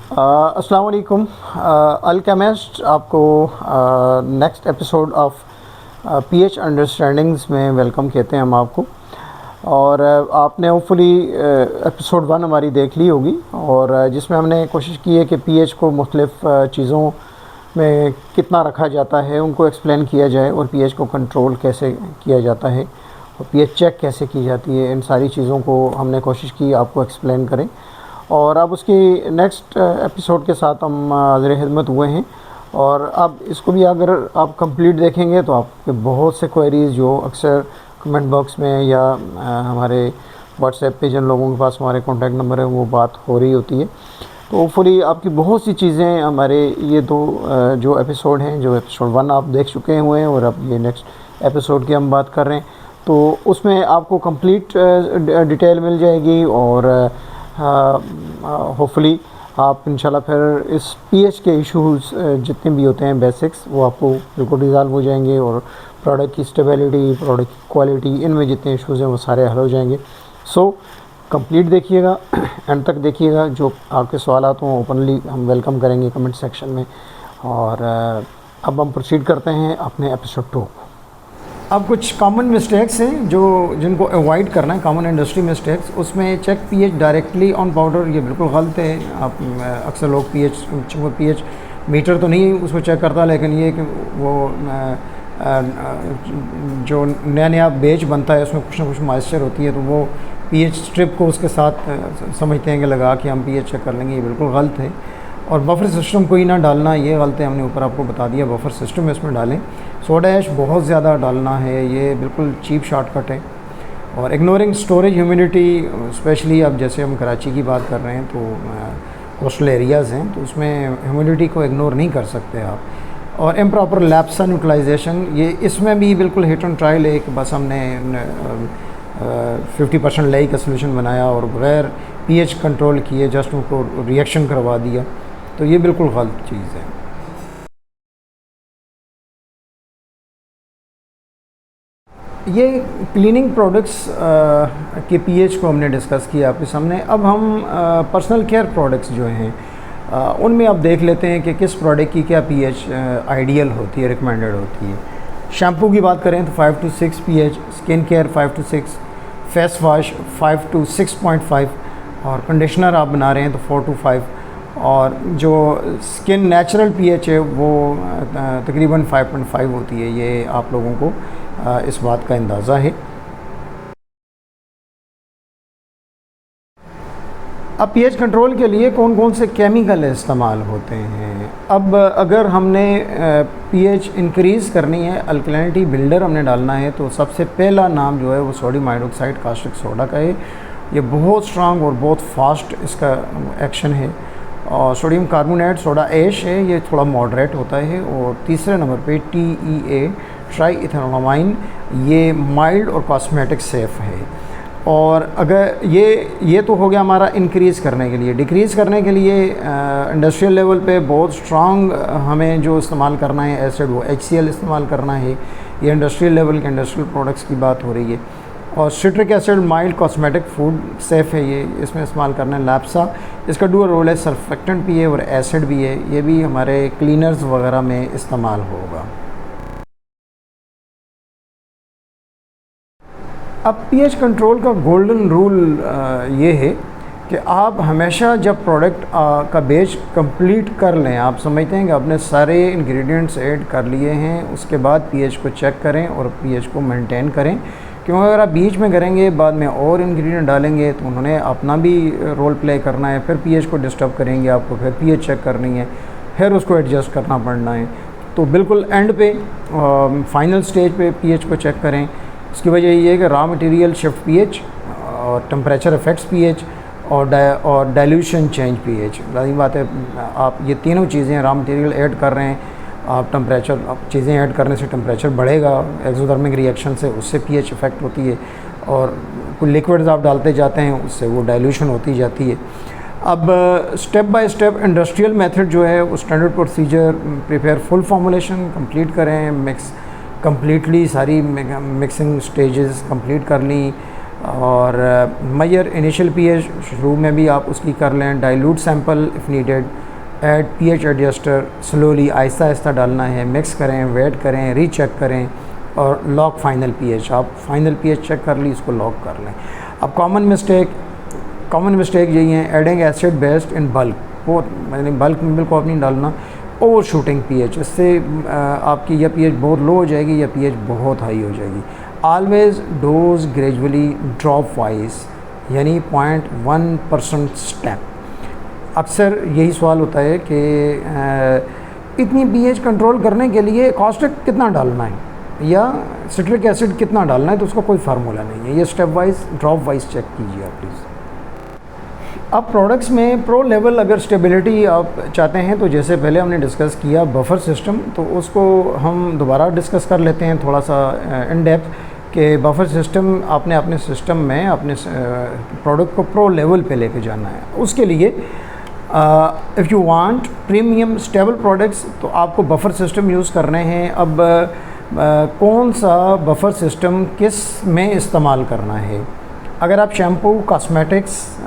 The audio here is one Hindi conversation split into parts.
अस्सलाम वालेकुम। अल्केमिस्ट आपको next episode of pH understandings में वेलकम कहते हैं हम आपको। और आपने होपफुली एपिसोड 1 हमारी देख ली होगी, और जिसमें हमने कोशिश की है कि पीएच को मुख्तलिफ़ चीज़ों में कितना रखा जाता है उनको एक्सप्लेन किया जाए, और पीएच को कंट्रोल कैसे किया जाता है और पीएच चेक कैसे की जाती है। इन सारी चीज़ों को हमने कोशिश की आपको एक्सप्लेन करें। और अब उसकी नेक्स्ट एपिसोड के साथ हम हाज़िर खिदमत हुए हैं। और अब इसको भी अगर आप कंप्लीट देखेंगे तो आपके बहुत से क्वेरीज़ जो अक्सर कमेंट बॉक्स में या हमारे व्हाट्सएप पे जिन लोगों के पास हमारे कॉन्टैक्ट नंबर है वो बात हो रही होती है, तो होपफुली आपकी बहुत सी चीज़ें हमारे ये दो जो एपिसोड हैं, जो एपिसोड 1 आप देख चुके हुए हैं और अब ये नेक्स्ट एपिसोड की हम बात कर रहे हैं, तो उसमें आपको कंप्लीट डिटेल मिल जाएगी। और होपफुली आप इंशाल्लाह फिर इस पीएच के इश्यूज़ जितने भी होते हैं बेसिक्स, वो आपको बिल्कुल रिजॉल्व हो जाएंगे, और प्रोडक्ट की स्टेबिलिटी, प्रोडक्ट की क्वालिटी, इनमें जितने इश्यूज़ हैं वो सारे हल हो जाएंगे। सो कंप्लीट देखिएगा, एंड तक देखिएगा। जो आपके सवालात हों ओपनली हम वेलकम करेंगे कमेंट सेक्शन में। और अब हम प्रोसीड करते हैं अपने एपिसोड 2। अब कुछ कॉमन मिस्टेक्स हैं जो जिनको अवॉइड करना है, कॉमन इंडस्ट्री मिस्टेक्स। उसमें check pH directly on powder, ये बिल्कुल गलत है। आप अक्सर लोग पीएच मीटर तो नहीं उसको चेक करता, लेकिन ये कि वो जो नया बेच बनता है उसमें कुछ ना कुछ मॉइस्चर होती है, तो वो पीएच स्ट्रिप को उसके साथ समझते हैं कि लगा के हम पीएच चेक कर लेंगे, ये बिल्कुल गलत है। और बफर सिस्टम कोई ना डालना, ये गलत है, हमने ऊपर आपको बता दिया। बफर सिस्टम इसमें डालें। सोडा ऐश बहुत ज़्यादा डालना है, ये बिल्कुल चीप शॉर्टकट है। और इग्नोरिंग स्टोरेज ह्यूमिडिटी, स्पेशली अब जैसे हम कराची की बात कर रहे हैं तो कोस्टल एरियाज़ हैं, तो उसमें ह्यूमिडिटी को इग्नोर नहीं कर सकते आप। और इम्प्रॉपर लैप्सा न्यूट्रलाइजेशन, ये इसमें भी बिल्कुल हिट एंड ट्रायल है कि बस हमने 50% लई का सोल्यूशन बनाया और बगैर पीएच कंट्रोल किए जस्ट उनको रिएक्शन करवा दिया, तो ये बिल्कुल गलत चीज़ है। ये क्लीनिंग प्रोडक्ट्स के पीएच को हमने डिस्कस किया आपके सामने। अब हम पर्सनल केयर प्रोडक्ट्स जो हैं उनमें आप देख लेते हैं कि किस प्रोडक्ट की क्या पीएच आइडियल होती है, रिकमेंडेड होती है। शैम्पू की बात करें तो 5 to 6 pH, skin care 5 to 6, face wash 5 to 6.5, और कंडीशनर आप बना रहे हैं तो 4 to 5, और जो स्किन नेचुरल पीएच है वो तकरीबन 5.5 होती है। ये आप लोगों को इस बात का अंदाज़ा है। अब पीएच कंट्रोल के लिए कौन कौन से केमिकल इस्तेमाल होते हैं। अब अगर हमने पीएच इंक्रीज़ करनी है, अल्कलिनिटी बिल्डर हमने डालना है, तो सबसे पहला नाम जो है वो सोडियम हाइड्रोक्साइड कास्टिक सोडा का है। ये बहुत स्ट्रांग और बहुत फास्ट इसका एक्शन है। और सोडियम कार्बोनेट सोडा ऐश है, ये थोड़ा मॉडरेट होता है। और तीसरे नंबर पे TEA ट्राई इथेनोलामाइन, ये माइल्ड और कॉस्मेटिक सेफ़ है। और अगर ये तो हो गया हमारा इंक्रीज़ करने के लिए। डिक्रीज़ करने के लिए इंडस्ट्रियल लेवल पे बहुत स्ट्रांग हमें जो इस्तेमाल करना है एसिड, वो HCl इस्तेमाल करना है। ये इंडस्ट्रियल लेवल के इंडस्ट्रियल प्रोडक्ट्स की बात हो रही है। और citric acid mild cosmetic food safe है, ये इसमें इस्तेमाल करना है। लैप्सा, इसका डुअल रोल है, सर्फेक्टेंट भी है और एसिड भी है, ये भी हमारे क्लीनर्स वगैरह में इस्तेमाल होगा। अब पीएच कंट्रोल का गोल्डन रूल ये है कि आप हमेशा जब प्रोडक्ट का बैच कंप्लीट कर लें, आप समझते हैं कि आपने सारे इंग्रेडिएंट्स ऐड कर लिए हैं, उसके बाद पीएच को चेक करें और पीएच को मेंटेन करें। क्योंकि अगर आप बीच में करेंगे, बाद में और इंग्रेडिएंट डालेंगे, तो उन्होंने अपना भी रोल प्ले करना है, फिर पीएच को डिस्टर्ब करेंगे आपको, फिर पीएच चेक करनी है, फिर उसको एडजस्ट करना पड़ना है। तो बिल्कुल एंड पे फाइनल स्टेज पे पीएच को चेक करें। इसकी वजह ये है कि रॉ मटेरियल शिफ्ट पीएच, और टेम्परेचर इफेक्ट्स पीएच, और डाइल्यूशन चेंज पीएच। लाज़मी बात है, आप ये तीनों चीज़ें रॉ मटेरियल ऐड कर रहे हैं, आप टेम्परेचर, आप चीज़ें ऐड करने से टेम्परेचर बढ़ेगा एक्सोथर्मिक रिएक्शन से, उससे पीएच इफेक्ट होती है। और कुछ लिक्विड्स आप डालते जाते हैं, उससे वो डाइल्यूशन होती जाती है। अब step by step industrial method जो है वो standard procedure, prepare full formulation complete करें, मिक्स कम्प्लीटली सारी मिक्सिंग स्टेजेस कंप्लीट कर ली, और मेजर इनिशियल पीएच शुरू में भी आप उसकी कर लें, dilute sample if needed, add pH adjuster, slowly Aahista Aahista डालना है, मिक्स करें, वेट करें, रीचेक करें और लॉक फाइनल पीएच। आप फाइनल पीएच चेक कर ली, इसको लॉक कर लें। अब कॉमन मिस्टेक यही है, adding acid based in bulk, बहुत यानी बल्क में बिल्कुल नहीं डालना, ओवर शूटिंग पीएच, इससे आपकी या पीएच बहुत लो हो जाएगी या पीएच बहुत हाई हो जाएगी। Always dose gradually drop wise, यानी 0.1% स्टेप। अक्सर यही सवाल होता है कि इतनी पीएच कंट्रोल करने के लिए कॉस्टिक कितना डालना है या सिट्रिक एसिड कितना डालना है, तो उसका कोई फार्मूला नहीं है। ये step wise drop wise check कीजिए आप प्लीज़। अब प्रोडक्ट्स में प्रो लेवल अगर स्टेबिलिटी आप चाहते हैं, तो जैसे पहले हमने डिस्कस किया बफर सिस्टम, तो उसको हम दोबारा डिस्कस कर लेते हैं थोड़ा सा इन डेप्थ कि बफर सिस्टम आपने अपने सिस्टम में अपने प्रोडक्ट को प्रो लेवल पे लेके जाना है। उसके लिए if you want premium stable products, तो आपको बफर सिस्टम यूज़ करने हैं। अब कौन सा बफर सिस्टम किस में इस्तेमाल करना है? अगर आप शैम्पू कॉस्मेटिक्स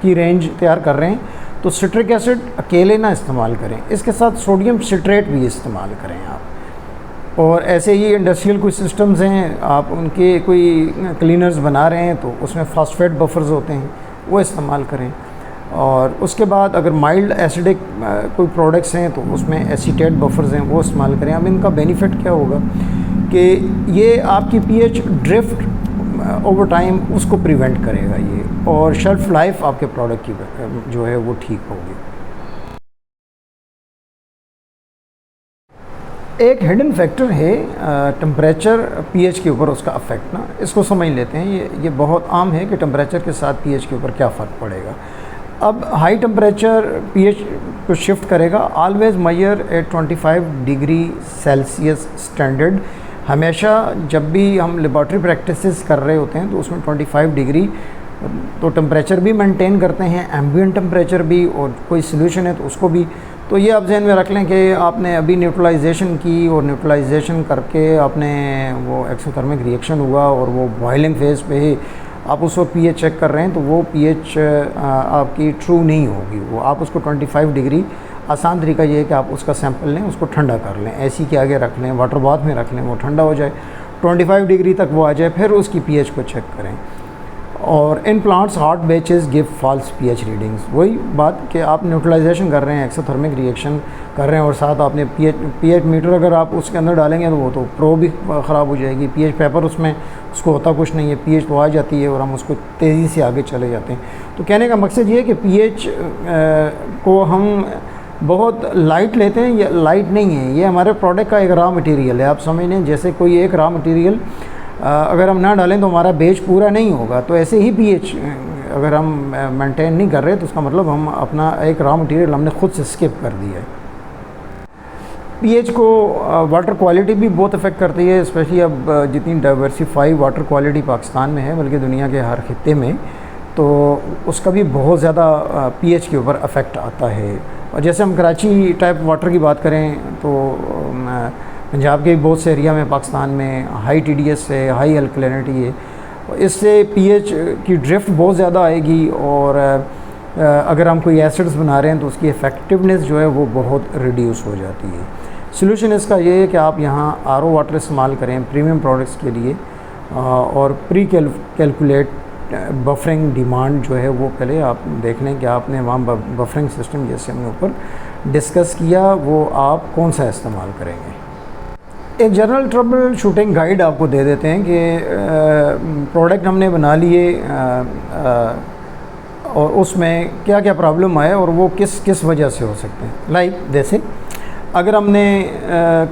की रेंज तैयार कर रहे हैं, तो सिट्रिक एसिड अकेले ना इस्तेमाल करें, इसके साथ सोडियम सिट्रेट भी इस्तेमाल करें आप। और ऐसे ही इंडस्ट्रियल कुछ सिस्टम्स हैं, आप उनके कोई क्लीनर्स बना रहे हैं तो उसमें फॉस्फेट बफर्स होते हैं, वो इस्तेमाल करें। और उसके बाद अगर माइल्ड एसिडिक कोई प्रोडक्ट्स हैं तो उसमें एसीटेट बफर्स हैं, वो इस्तेमाल करें। अब इनका बेनिफिट क्या होगा कि ये आपकी पीएच ड्रिफ्ट ओवर टाइम उसको प्रिवेंट करेगा ये, और शेल्फ लाइफ आपके प्रोडक्ट की जो है वो ठीक होगी। एक हिडन फैक्टर है टेम्परेचर पीएच के ऊपर उसका अफेक्ट ना, इसको समझ लेते हैं। ये बहुत आम है कि टेम्परेचर के साथ पीएच के ऊपर क्या फ़र्क पड़ेगा। अब हाई टेम्परेचर पीएच को शिफ्ट करेगा। Always measure at 25 degree Celsius standard. हमेशा जब भी हम लेबॉर्ट्री प्रैक्टिसेस कर रहे होते हैं तो उसमें 25 डिग्री तो टेम्परेचर भी मेंटेन करते हैं, एम्बिएंट टेम्परेचर भी, और कोई सोल्यूशन है तो उसको भी। तो ये आप जहन में रख लें कि आपने अभी न्यूट्रलाइजेशन की और न्यूट्रलाइजेशन करके आपने वो एक्सोथर्मिक रिएक्शन हुआ और वो बॉइलिंग फेज़ पे ही आप उस वक्त पीएच चेक कर रहे हैं, तो वो पीएच आपकी ट्रू नहीं होगी। वो आप उसको 25 डिग्री, आसान तरीका ये है कि आप उसका सैंपल लें, उसको ठंडा कर लें, एसी के आगे रख लें, वाटर बाथ में रख लें, वो ठंडा हो जाए, 25 डिग्री तक वो आ जाए, फिर उसकी पीएच को चेक करें। और इन plants hot batches give false pH readings. वही बात कि आप न्यूट्रलाइजेशन कर रहे हैं, एक्सोथर्मिक रिएक्शन कर रहे हैं, और साथ आपने पीएच मीटर अगर आप उसके अंदर डालेंगे तो वो तो प्रो भी ख़राब हो जाएगी। पीएच पेपर उसमें उसको होता कुछ नहीं है, पीएच तो आ जाती है और हम उसको तेज़ी से आगे चले जाते हैं। तो कहने का मकसद ये है कि पीएच को हम बहुत लाइट लेते हैं, ये लाइट नहीं है, ये हमारे प्रोडक्ट का एक रॉ मटेरियल है। आप समझ लें जैसे कोई एक रॉ मटेरियल अगर हम ना डालें तो हमारा बेच पूरा नहीं होगा, तो ऐसे ही पीएच अगर हम मेंटेन नहीं कर रहे तो उसका मतलब हम अपना एक रॉ मटेरियल हमने खुद से स्किप कर दिया है। पीएच को वाटर क्वालिटी भी बहुत अफेक्ट करती है, स्पेशली अब जितनी डाइवर्सिफाई वाटर क्वालिटी पाकिस्तान में है बल्कि दुनिया के हर खित्ते में, तो उसका भी बहुत ज़्यादा पीएच के ऊपर अफेक्ट आता है। और जैसे हम कराची टाइप वाटर की बात करें तो पंजाब के बहुत से एरिया में पाकिस्तान में हाई टीडीएस है, हाई अल्कलिनिटी है, इससे पीएच की ड्रिफ्ट बहुत ज़्यादा आएगी। और अगर हम कोई एसिड्स बना रहे हैं तो उसकी इफ़ेक्टिवनेस जो है वो बहुत रिड्यूस हो जाती है। सोल्यूशन इसका ये है कि आप यहाँ आरओ वाटर इस्तेमाल करें प्रीमियम प्रोडक्ट्स के लिए, और प्री कैलकुलेट बफरिंग डिमांड जो है वो पहले आप देख लें कि आपने वहाँ बफरिंग सिस्टम जैसे हमने ऊपर डिस्कस किया वो आप कौन सा इस्तेमाल करेंगे। एक जनरल ट्रबल शूटिंग गाइड आपको दे देते हैं कि प्रोडक्ट हमने बना लिए और उसमें क्या क्या प्रॉब्लम आए और वो किस किस वजह से हो सकते हैं। लाइक जैसे अगर हमने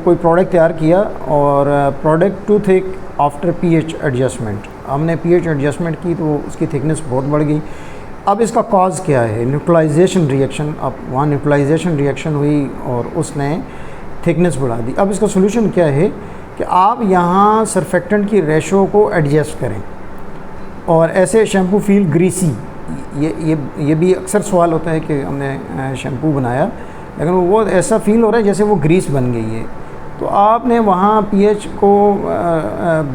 कोई प्रोडक्ट तैयार किया और product too thick after pH adjustment, हमने पीएच एडजस्टमेंट की तो उसकी थिकनेस बहुत बढ़ गई। अब इसका कॉज क्या है? Neutralization reaction. अब वहाँ न्यूट्रलाइजेशन रिएक्शन हुई और उसने थिकनेस बढ़ा दी। अब इसका सोल्यूशन क्या है कि आप यहाँ सरफेक्टेंट की रेशो को एडजस्ट करें। और ऐसे शैम्पू फील ग्रीसी, ये भी अक्सर सवाल होता है कि हमने शैम्पू बनाया लेकिन वो ऐसा फ़ील हो रहा है जैसे वो ग्रीस बन गई है। तो आपने वहाँ पीएच को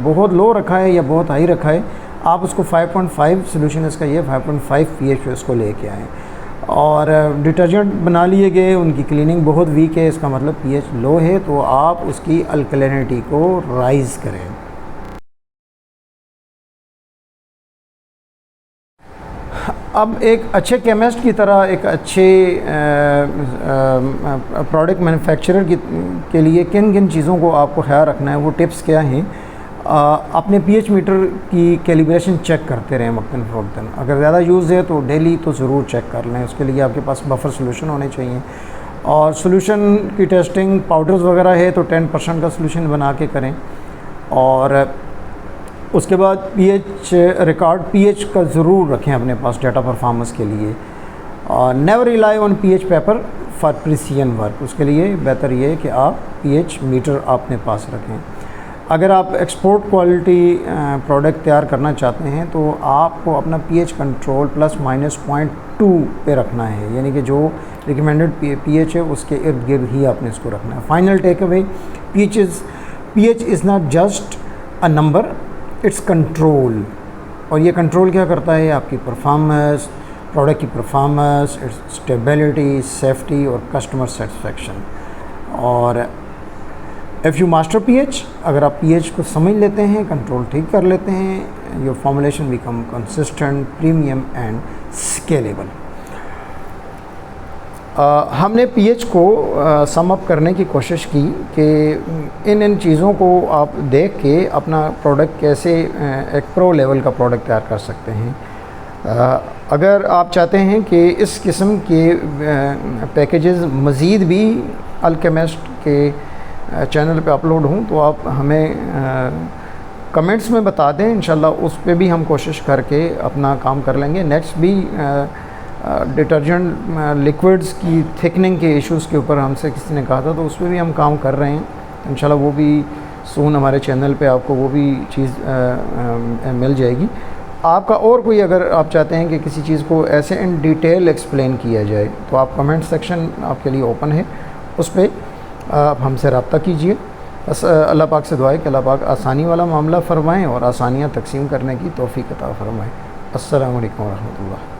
बहुत लो रखा है या बहुत हाई रखा है, आप उसको 5.5 सोल्यूशन इसका ये 5.5 पीएच पे उसको लेके आएँ। और डिटर्जेंट बना लिए गए, उनकी क्लीनिंग बहुत वीक है, इसका मतलब पीएच लो है, तो आप उसकी अल्कलिनिटी को राइज़ करें। अब एक अच्छे केमिस्ट की तरह, एक अच्छे प्रोडक्ट मैन्युफैक्चरर के लिए किन किन चीज़ों को आपको ख्याल रखना है, वो टिप्स क्या हैं। अपने पीएच मीटर की कैलिब्रेशन चेक करते रहें वक्तन फ़वक्तन। अगर ज़्यादा यूज़ है तो डेली तो ज़रूर चेक कर लें, उसके लिए आपके पास बफर सोल्यूशन होने चाहिए। और सोल्यूशन की टेस्टिंग पाउडर्स वगैरह है तो 10% का सोल्यूशन बना के करें। और उसके बाद पीएच रिकॉर्ड पीएच का ज़रूर रखें अपने पास डाटा परफॉर्मेंस के लिए। और never rely on pH paper for precision work, उसके लिए बेहतर ये है कि आप पीएच मीटर अपने पास रखें। अगर आप एक्सपोर्ट क्वालिटी प्रोडक्ट तैयार करना चाहते हैं तो आपको अपना पीएच कंट्रोल ±0.2 पे रखना है, यानी कि जो रिकमेंडेड पीएच है उसके इर्द गिर्द ही आपने इसको रखना है। Final take away, pH is not just a number, it's control. और ये कंट्रोल क्या करता है? आपकी परफॉर्मेंस, प्रोडक्ट की परफॉर्मेंस, स्टेबिलिटी, सेफ्टी और कस्टमर सेटिस्फेक्शन। और इफ़ यू मास्टर पीएच, अगर आप पीएच को समझ लेते हैं, कंट्रोल ठीक कर लेते हैं, your formulation become consistent, premium and scalable. हमने पीएच को सम अप करने की कोशिश की कि इन चीज़ों को आप देख के अपना प्रोडक्ट कैसे एक प्रो लेवल का प्रोडक्ट तैयार कर सकते हैं। अगर आप चाहते हैं कि इस किस्म के पैकेजेस मज़ीद भी अल्केमिस्ट के चैनल पे अपलोड हों तो आप हमें कमेंट्स में बता दें, इंशाल्लाह उस पे भी हम कोशिश करके अपना काम कर लेंगे। नेक्स्ट भी डिटर्जेंट लिक्विड्स की थिकनिंग के इश्यूज़ के ऊपर हमसे किसी ने कहा था, तो उस पर भी हम काम कर रहे हैं। इंशाल्लाह वो भी सून हमारे चैनल पे आपको वो भी चीज़ मिल जाएगी। आपका और कोई, अगर आप चाहते हैं कि किसी चीज़ को ऐसे इन डिटेल एक्सप्लेन किया जाए तो आप कमेंट सेक्शन आपके लिए ओपन है, उस पर आप हमसे रब्ता कीजिए। बस अल्लाह पाक से दुआ है कि अल्लाह पाक आसानी वाला मामला फ़रमाएँ और आसानियाँ तकसीम करने की तौफ़ीक़ अता फ़रमाएँ। अस्सलामु अलैकुम व रहमतुल्लाह।